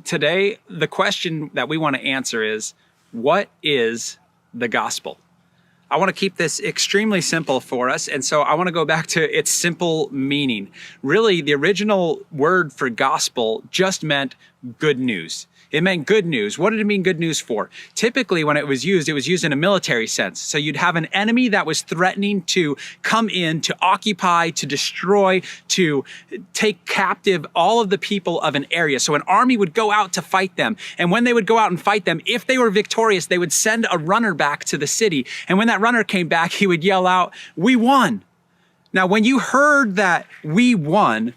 today, the question that we want to answer is, what is the gospel? I want to keep this extremely simple for us, and so I want to go back to its simple meaning. Really, the original word for gospel just meant good news. It meant good news. What did it mean good news for? Typically, when it was used in a military sense. So you'd have an enemy that was threatening to come in, to occupy, to destroy, to take captive all of the people of an area. So an army would go out to fight them. And when they would go out and fight them, if they were victorious, they would send a runner back to the city. And when that runner came back, he would yell out, "We won." Now, when you heard that we won,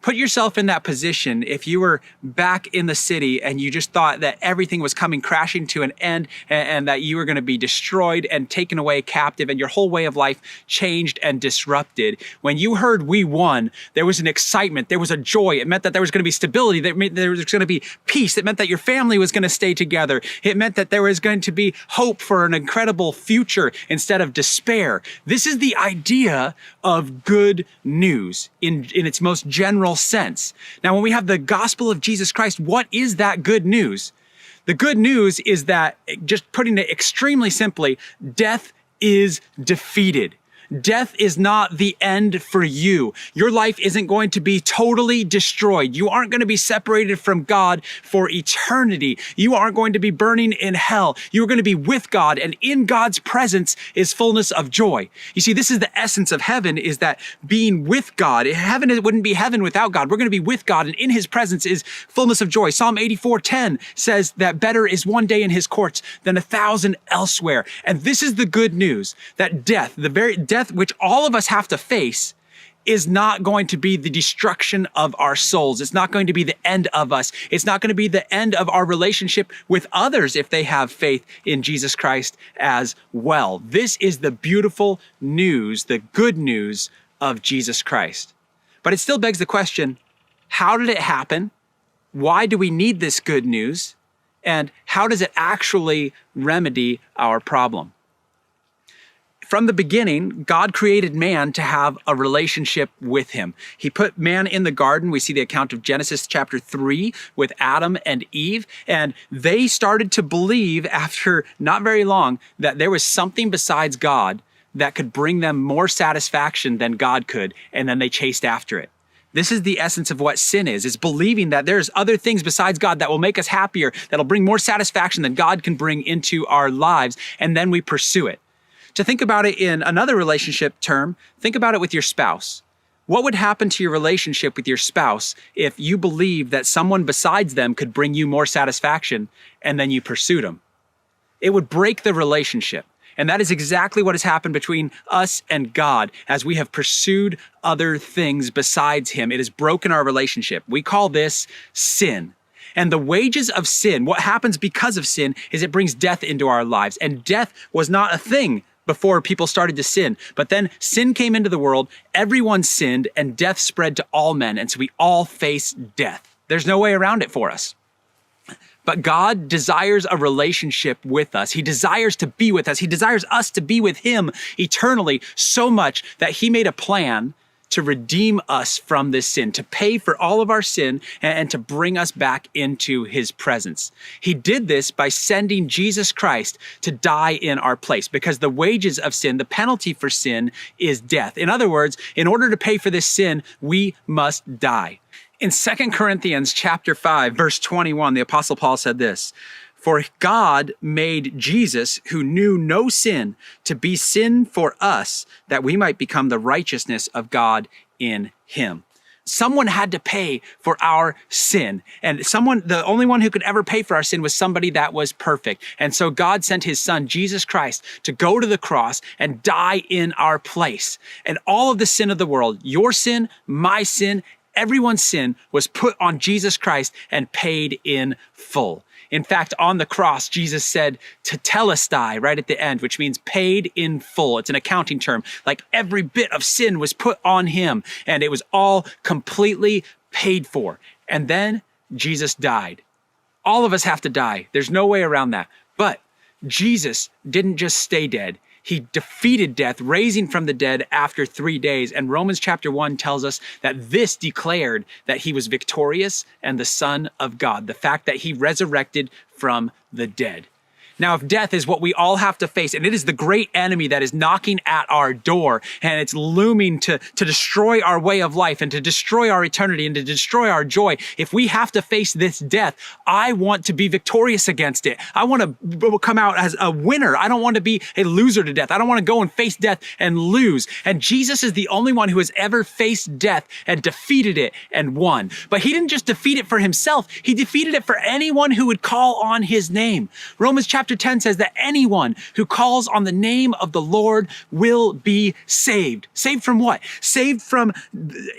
put yourself in that position if you were back in the city and you just thought that everything was coming crashing to an end and that you were going to be destroyed and taken away captive and your whole way of life changed and disrupted. When you heard we won, there was an excitement, there was a joy. It meant that there was going to be stability, that meant there was going to be peace. It meant that your family was going to stay together. It meant that there was going to be hope for an incredible future instead of despair. This is the idea of good news in its most general sense. Now, when we have the gospel of Jesus Christ, what is that good news? The good news is that, just putting it extremely simply, death is defeated. Death is not the end for you. Your life isn't going to be totally destroyed. You aren't going to be separated from God for eternity. You aren't going to be burning in hell. You're going to be with God, and in God's presence is fullness of joy. You see, this is the essence of heaven, is that being with God. Heaven, it wouldn't be heaven without God. We're going to be with God, and in his presence is fullness of joy. Psalm 84:10 says that better is one day in his courts than 1,000 elsewhere. And this is the good news, that death, the very death which all of us have to face, is not going to be the destruction of our souls. It's not going to be the end of us. It's not going to be the end of our relationship with others if they have faith in Jesus Christ as well. This is the beautiful news, the good news of Jesus Christ. But it still begs the question, how did it happen? Why do we need this good news? And how does it actually remedy our problem? From the beginning, God created man to have a relationship with him. He put man in the garden. We see the account of Genesis chapter 3 with Adam and Eve, and they started to believe after not very long that there was something besides God that could bring them more satisfaction than God could, and then they chased after it. This is the essence of what sin is believing that there's other things besides God that will make us happier, that'll bring more satisfaction than God can bring into our lives, and then we pursue it. To think about it in another relationship term, think about it with your spouse. What would happen to your relationship with your spouse if you believed that someone besides them could bring you more satisfaction and then you pursued them? It would break the relationship. And that is exactly what has happened between us and God as we have pursued other things besides him. It has broken our relationship. We call this sin. And the wages of sin, what happens because of sin, is it brings death into our lives. And death was not a thing before people started to sin. But then sin came into the world, everyone sinned, and death spread to all men. And so we all face death. There's no way around it for us. But God desires a relationship with us. He desires to be with us. He desires us to be with him eternally so much that he made a plan to redeem us from this sin, to pay for all of our sin and to bring us back into his presence. He did this by sending Jesus Christ to die in our place, because the wages of sin, the penalty for sin, is death. In other words, in order to pay for this sin, we must die. In 2 Corinthians chapter 5, verse 21, the Apostle Paul said this, "For God made Jesus, who knew no sin, to be sin for us, that we might become the righteousness of God in him." Someone had to pay for our sin. And the only one who could ever pay for our sin was somebody that was perfect. And so God sent his son, Jesus Christ, to go to the cross and die in our place. And all of the sin of the world, your sin, my sin, everyone's sin, was put on Jesus Christ and paid in full. In fact, on the cross, Jesus said tetelestai right at the end, which means paid in full. It's an accounting term. Like every bit of sin was put on him, and it was all completely paid for. And then Jesus died. All of us have to die. There's no way around that. But Jesus didn't just stay dead. He defeated death, raising from the dead after 3 days. And Romans chapter 1 tells us that this declared that he was victorious and the Son of God, the fact that he resurrected from the dead. Now, if death is what we all have to face, and it is the great enemy that is knocking at our door, and it's looming to destroy our way of life and to destroy our eternity and to destroy our joy, if we have to face this death, I want to be victorious against it. I want to come out as a winner. I don't want to be a loser to death. I don't want to go and face death and lose. And Jesus is the only one who has ever faced death and defeated it and won. But he didn't just defeat it for himself. He defeated it for anyone who would call on his name. Romans chapter 10 says that anyone who calls on the name of the Lord will be saved. Saved from what? Saved from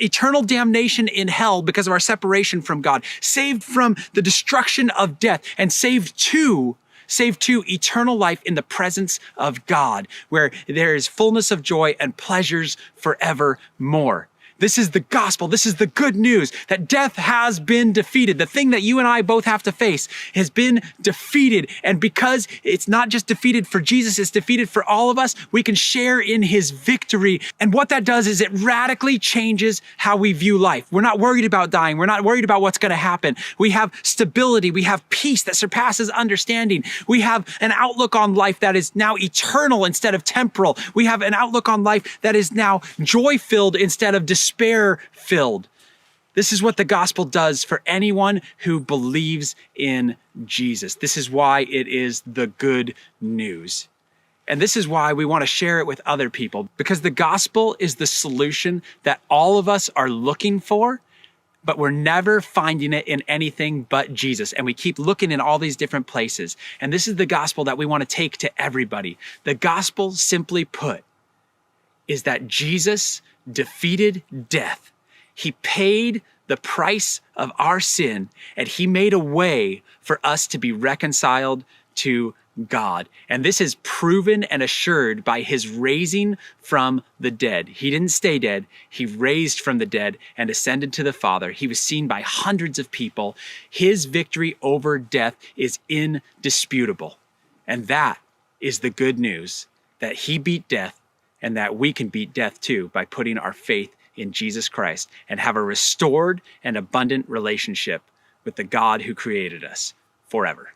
eternal damnation in hell because of our separation from God. Saved from the destruction of death, and saved to eternal life in the presence of God, where there is fullness of joy and pleasures forevermore. This is the gospel. This is the good news that death has been defeated. The thing that you and I both have to face has been defeated. And because it's not just defeated for Jesus, it's defeated for all of us, we can share in his victory. And what that does is it radically changes how we view life. We're not worried about dying. We're not worried about what's going to happen. We have stability. We have peace that surpasses understanding. We have an outlook on life that is now eternal instead of temporal. We have an outlook on life that is now joy-filled instead of despair-filled. This is what the gospel does for anyone who believes in Jesus. This is why it is the good news. And this is why we want to share it with other people, because the gospel is the solution that all of us are looking for, but we're never finding it in anything but Jesus. And we keep looking in all these different places. And this is the gospel that we want to take to everybody. The gospel, simply put, is that Jesus defeated death. He paid the price of our sin, and he made a way for us to be reconciled to God. And this is proven and assured by his raising from the dead. He didn't stay dead. He raised from the dead and ascended to the Father. He was seen by hundreds of people. His victory over death is indisputable. And that is the good news, that he beat death, and that we can beat death too by putting our faith in Jesus Christ and have a restored and abundant relationship with the God who created us forever.